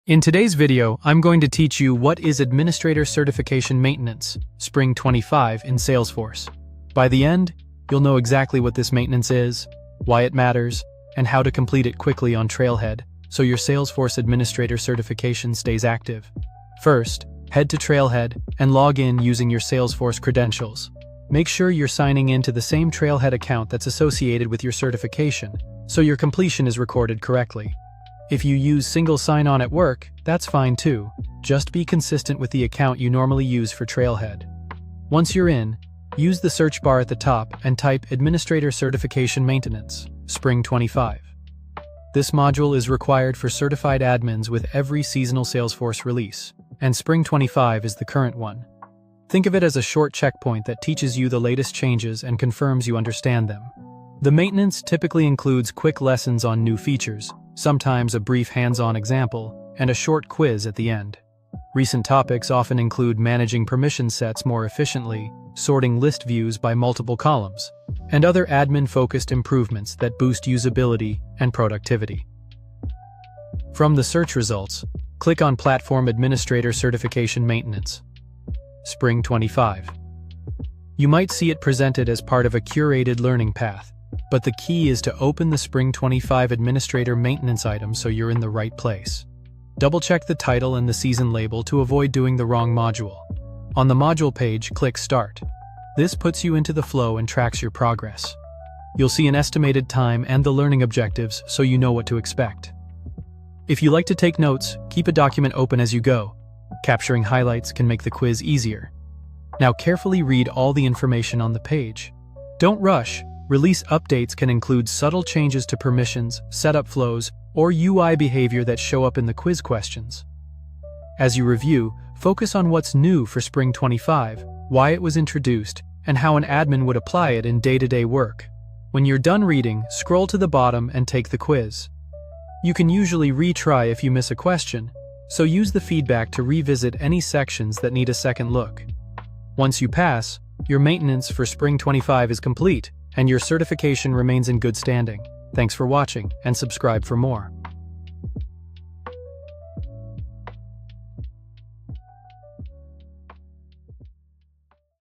In today's video, I'm going to teach you what is Administrator Certification Maintenance, Spring 25 in Salesforce. By the end, you'll know exactly what this maintenance is, why it matters, and how to complete it quickly on Trailhead so your Salesforce Administrator certification stays active. First, head to Trailhead and log in using your Salesforce credentials. Make sure you're signing in to the same Trailhead account that's associated with your certification, so your completion is recorded correctly. If you use single sign-on at work, that's fine too. Just be consistent with the account you normally use for Trailhead. Once you're in, use the search bar at the top and type Administrator Certification Maintenance, Spring 25. This module is required for certified admins with every seasonal Salesforce release, and Spring 25 is the current one. Think of it as a short checkpoint that teaches you the latest changes and confirms you understand them. The maintenance typically includes quick lessons on new features, sometimes a brief hands-on example, and a short quiz at the end. Recent topics often include managing permission sets more efficiently, sorting list views by multiple columns, and other admin-focused improvements that boost usability and productivity. From the search results, click on Platform Administrator Certification Maintenance, Spring 25. You might see it presented as part of a curated learning path, but the key is to open the Spring 25 Administrator Maintenance item so you're in the right place. Double-check the title and the season label to avoid doing the wrong module. On the module page, click Start. This puts you into the flow and tracks your progress. You'll see an estimated time and the learning objectives so you know what to expect. If you like to take notes, keep a document open as you go. Capturing highlights can make the quiz easier. Now carefully read all the information on the page. Don't rush. Release updates can include subtle changes to permissions, setup flows, or UI behavior that show up in the quiz questions. As you review, focus on what's new for Spring 25, why it was introduced, and how an admin would apply it in day-to-day work. When you're done reading, scroll to the bottom and take the quiz. You can usually retry if you miss a question, so use the feedback to revisit any sections that need a second look. Once you pass, your maintenance for Spring 25 is complete, and your certification remains in good standing. Thanks for watching, and subscribe for more.